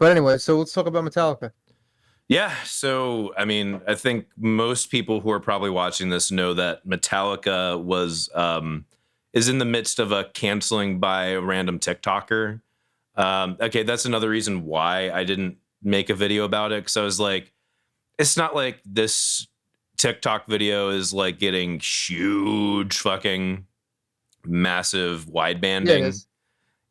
But anyway, so let's talk about Metallica. Yeah, so I mean, I think most people who are probably watching this know that Metallica was is in the midst of a canceling by a random TikToker. Okay, that's another reason why I didn't make a video about it, because I was like, it's not like this TikTok video is like getting huge fucking massive Yeah, it widebanding. is.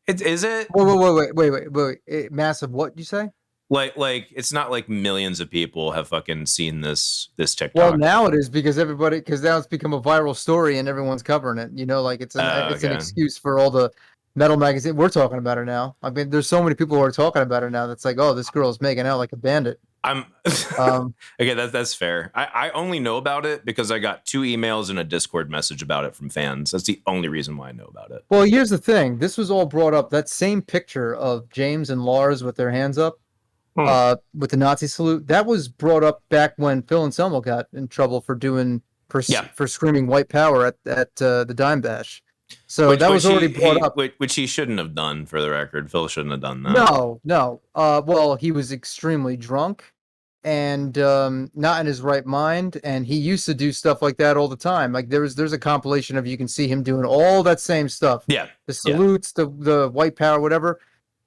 It is it? Wait. Massive. What you say? Like it's not like millions of people have fucking seen this Well, TikTok. now it is because because now it's become a viral story and everyone's covering it. You know, like it's an Okay. excuse for all the metal magazine. We're talking about her now. I mean, there's so many people who are talking about her now. That's like, oh, this girl is making out like a bandit. I'm Um, okay. That's fair. I only know about it because I got 2 emails and a Discord message about it from fans. That's the only reason why I know about it. well, here's the thing. This was all brought up. That same picture of James and Lars with their hands up, Hmm. with the Nazi salute, that was brought up back when Phil Anselmo got in trouble for Yeah, for screaming white power at the Dime Bash. So which that was which already he brought he up. which he shouldn't have done. For the record, Phil shouldn't have done that. No, no. Well, he was extremely drunk and not in his right mind, and he used to do stuff like that all the time. Like there's a compilation of you can see him doing all that same stuff. Yeah, The yeah. salutes, the white power, whatever.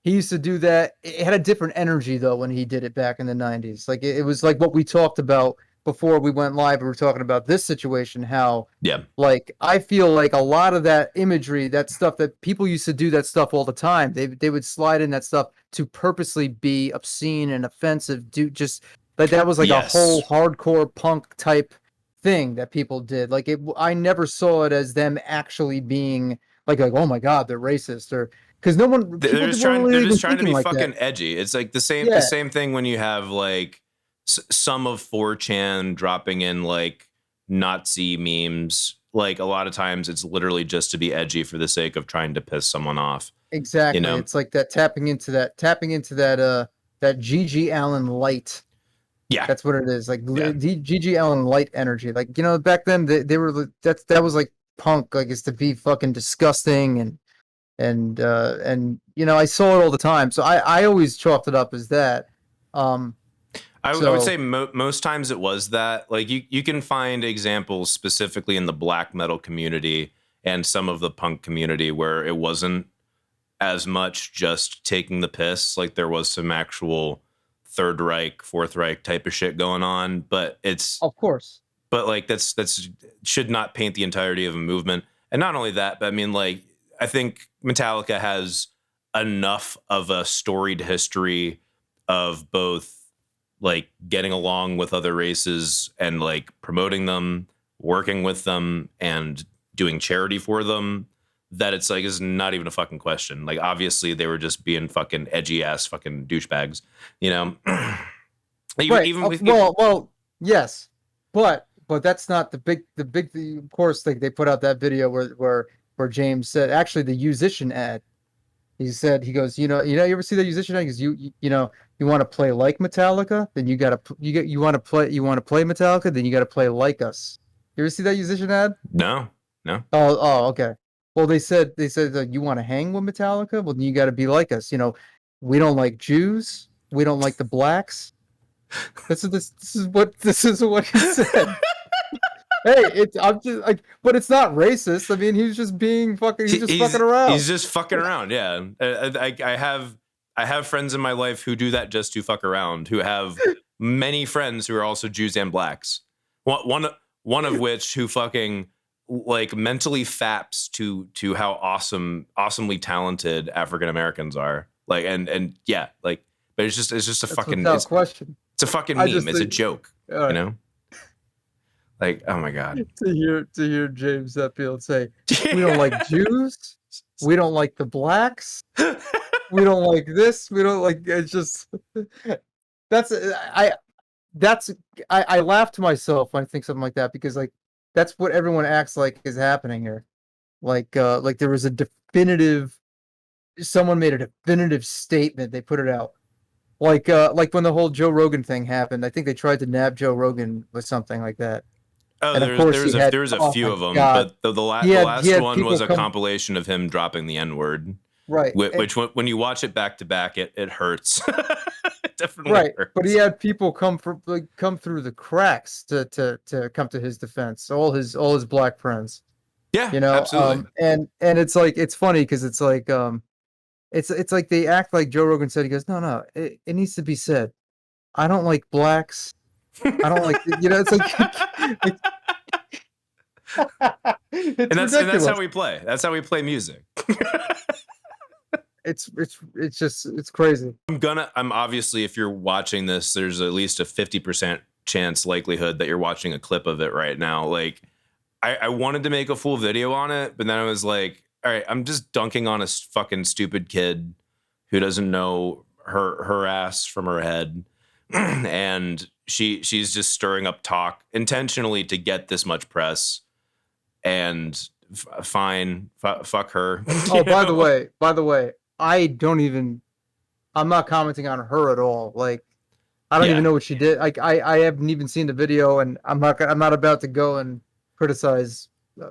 He used to do that. It had a different energy though when he did it back in the 90s. Like it was like what we talked about before we went live. We were talking about this situation, how Yeah. like I feel like a lot of that imagery, that stuff that people used to do that stuff all the time. They would slide in that stuff to purposely be obscene and offensive. Do just like that was like a whole Yes. hardcore punk type thing that people did. Like it, I never saw it as them actually being like oh my god, they're racist or because no one They're people just weren't trying. They're really even just trying to thinking be like that. fucking edgy. It's like the Yeah, same thing when you have like some of 4chan dropping in like Nazi memes. Like a lot of times, it's literally just to be edgy for the sake of trying to piss someone off. You exactly. know? It's like that tapping into that GG Allen light. Yeah. That's what it is. Like Yeah. GG Allen light energy. Like back then they were that was like punk. Like it's to be fucking disgusting and I saw it all the time. So I always chalked it up as that. Um, I would so say most times it was that. Like you can find examples specifically in the black metal community and some of the punk community where it wasn't as much just taking the piss. Like there was some actual Third Reich, Fourth Reich type of shit going on, but of course, like that's should not paint the entirety of a movement. And not only that, but I mean, like I think Metallica has enough of a storied history of both like getting along with other races and like promoting them, working with them, and doing charity for them, that it's like is not even a fucking question. Like obviously they were just being fucking edgy ass fucking douchebags, you know. even right. even with Well, yes, but that's not of course they put out that video where James said actually the musician ad. He said he goes, you ever see the musician ad? He goes, you want to play like Metallica, then you want to play Metallica, then you got to play like us. You ever see that musician ad? no, no. Oh, okay. Well, they said that you want to hang with Metallica, well, then you got to be like us. We don't like Jews, we don't like the blacks. This is what he said. Hey, I'm just like, but it's not racist. I mean, he's just being fucking. He's just fucking He's around. just fucking around. Yeah, I have friends in my life who do that just to fuck around. Who have many friends who are also Jews and blacks. One of which who fucking like mentally faps to how awesomely talented African Americans are. Like and yeah, like but it's just a That's fucking without question. it's a fucking I meme. just It's a think, joke. all You right, know. Like oh my god. to hear James Hetfield say, "We don't like Jews, we don't like the blacks, we don't like this, we don't like." It's just that's that's I laugh to myself when I think something like that because like that's what everyone acts like is happening here. Like there was a definitive someone made a definitive statement. They put it out. Like when the whole Joe Rogan thing happened, I think they tried to nab Joe Rogan with something like that. Oh, And of course he had there's a oh few my of them, God. but the He the had last one people was a come compilation of him dropping the N word. right, which when you watch it back to back, it hurts. It definitely right. But he hurts. had people come through the cracks to come to his defense. All his black friends, Yeah, absolutely. and it's like it's funny because it's like it's like they act like Joe Rogan said. He goes, no, it needs to be said. I don't like blacks. I don't like it's like it's And that's how ridiculous. we play. That's how we play music. It's just it's crazy. I'm obviously, if you're watching this, there's at least a 50% chance likelihood that you're watching a clip of it right now. Like, I wanted to make a full video on it, but then I was like, all right, I'm just dunking on a fucking stupid kid who doesn't know her ass from her head. And she's just stirring up talk intentionally to get this much press. And fine, fuck her. Oh, by the way, I'm not commenting on her at all. Like, I don't even Yeah. know what she did. Like, I haven't even seen the video, and I'm not about to go and criticize uh,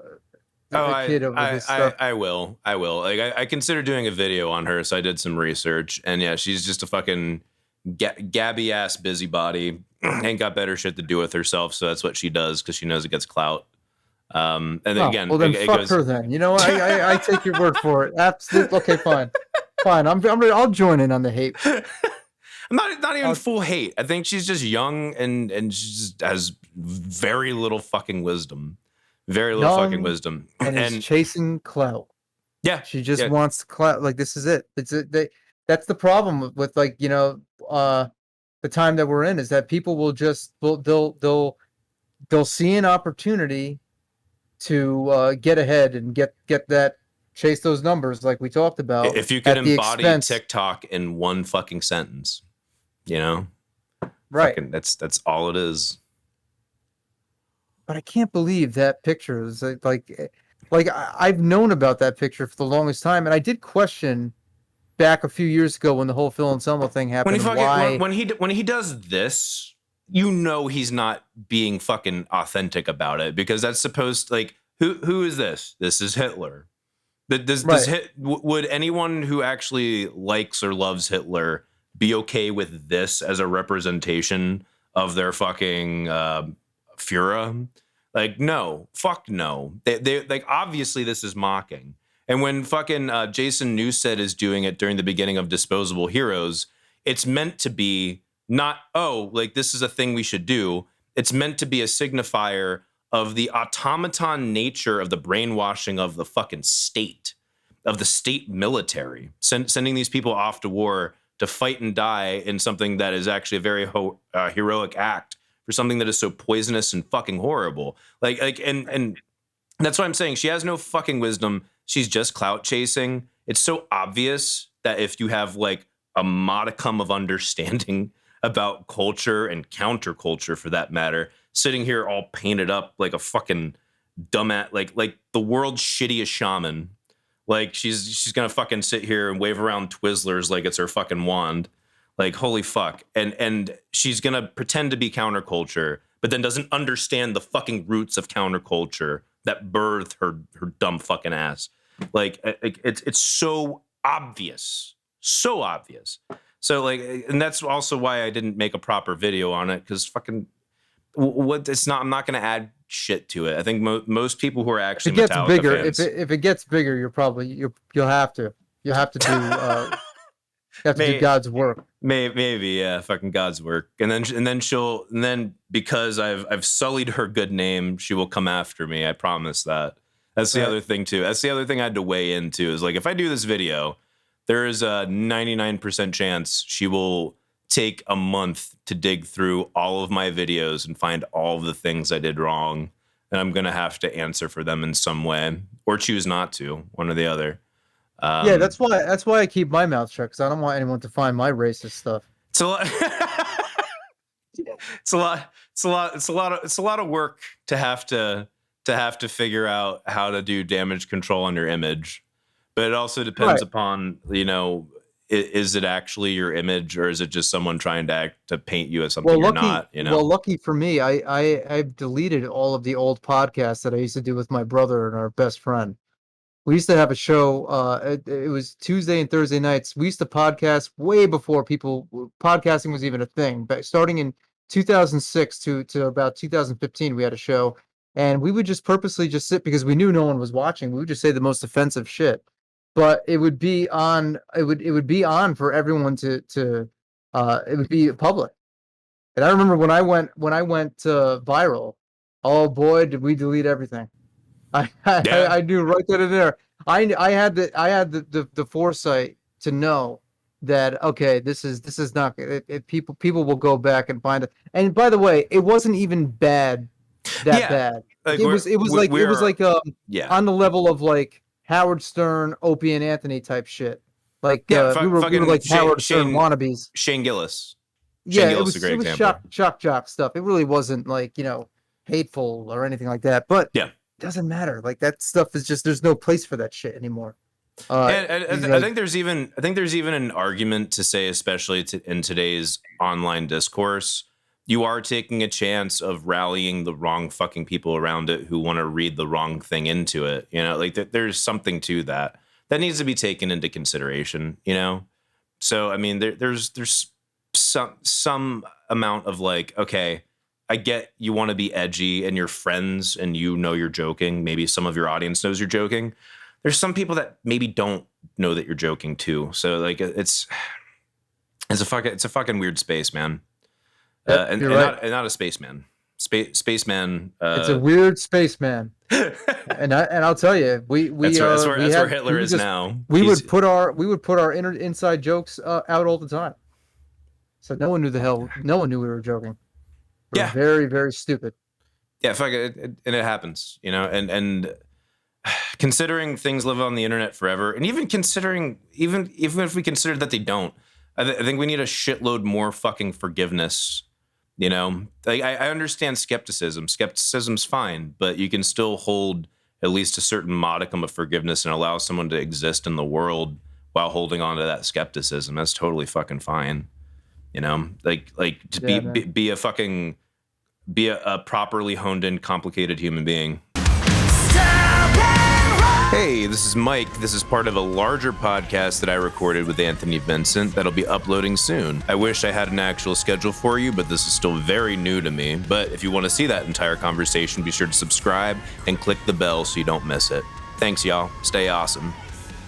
Oh, a kid over this stuff. I will. I will. Like, I consider doing a video on her, so I did some research, and yeah, she's just a fucking gabby ass busybody. Ain't got better shit to do with herself, so that's what she does because she knows it gets clout. And then Oh, again, well then it fuck goes. her then. You know, I take your word for it. Absolutely. Okay, fine. Fine. I'll join in on the hate. I'm not even I'll, full hate. I think she's just young and she just has very little fucking wisdom. Very little fucking Young wisdom. and is And chasing clout. yeah, She just yeah. wants clout. Like this is it. That's the problem with like, the time that we're in is that people they'll see an opportunity to get ahead and get that chase those numbers like we talked about If you could at the embody expense. TikTok in one fucking sentence, you know, Right. fucking that's all it is. But I can't believe that picture is I've known about that picture for the longest time, and I did question back a few years ago when the whole Phil Anselmo thing When he happened fucking why. when he does this, you know he's not being fucking authentic about it because that's supposed like who is this? This is Hitler. Right. Would anyone who actually likes or loves Hitler be okay with this as a representation of their fucking Führer? Like, no, fuck no. They like obviously this is mocking. And when fucking Jason Newsted is doing it during the beginning of Disposable Heroes, it's meant to be not, oh, like this is a thing we should do. It's meant to be a signifier of the automaton nature of the brainwashing of the fucking state, of the state military, sending these people off to war to fight and die in something that is actually a very heroic act for something that is so poisonous and fucking horrible. And that's what I'm saying. She has no fucking wisdom. She's just clout chasing. It's so obvious that if you have like a modicum of understanding about culture and counterculture for that matter, sitting here all painted up like a fucking dumbass, like the world's shittiest shaman. Like she's gonna fucking sit here and wave around Twizzlers like it's her fucking wand. Like holy fuck. And she's gonna pretend to be counterculture, but then doesn't understand the fucking roots of counterculture that birthed her dumb fucking ass. Like it's so obvious. So obvious. So like, and that's also why I didn't make a proper video on it because fucking what it's not. I'm not going to add shit to it. I think most people who are If it actually gets Metallica bigger, fans, if it gets bigger, you'll have to do God's work. maybe yeah, fucking God's work, and then because I've sullied her good name, she will come after me. I promise that. That's the Right. other thing too. That's the other thing I had to weigh into is like if I do this video, there is a 99% chance she will take a month to dig through all of my videos and find all of the things I did wrong. And I'm going to have to answer for them in some way or choose not to, one or the other. Yeah, that's why I keep my mouth shut because I don't want anyone to find my racist stuff. It's a lot. It's a lot of work to have to figure out how to do damage control on your image. But it also depends Right. upon, is it actually your image or is it just someone trying to paint you as something you're not, Well, lucky for me, I've deleted all of the old podcasts that I used to do with my brother and our best friend. We used to have a show. It was Tuesday and Thursday nights. We used to podcast way before podcasting was even a thing. But starting in 2006 to about 2015, we had a show, and we would just purposely just sit because we knew no one was watching. We would just say the most offensive shit, but it would be on. It would be on for everyone to. It would be public. And I remember when I went viral. Oh boy, did we delete everything. I knew right then and there. I had the foresight to know that okay, this is not people will go back and find it. And by the way, it wasn't even bad that bad. Like It was like yeah. on the level of like Howard Stern, Opie and Anthony type shit. Like we were like Howard Stern wannabes. Shane Gillis. Yeah, Shane Gillis is a great example. shock jock stuff. It really wasn't like, hateful or anything like that. But yeah, doesn't matter. Like that stuff is just there's no place for that shit anymore. And I think there's even an argument to say, especially in today's online discourse, you are taking a chance of rallying the wrong fucking people around it who want to read the wrong thing into it. Like there's something to that needs to be taken into consideration. So I mean, there's some amount of like, okay, I get you want to be edgy and you're friends and you're joking. Maybe some of your audience knows you're joking. There's some people that maybe don't know that you're joking too. So like it's a fucking weird space, man. And not a spaceman. Spaceman. It's a weird spaceman. and I'll tell you, that's where Hitler is now. We would put our inside jokes out all the time. So no one knew we were joking. We're very, very stupid. Yeah, fuck it, and it happens, and considering things live on the internet forever, and even if we consider that they don't, I think we need a shitload more fucking forgiveness. Like I understand skepticism. Skepticism's fine, but you can still hold at least a certain modicum of forgiveness and allow someone to exist in the world while holding on to that skepticism. That's totally fucking fine. Like to be a properly honed in, complicated human being. Hey, this is Mike. This is part of a larger podcast that I recorded with Anthony Vincent that'll be uploading soon. I wish I had an actual schedule for you, but this is still very new to me. But if you want to see that entire conversation, be sure to subscribe and click the bell so you don't miss it. Thanks, y'all. Stay awesome.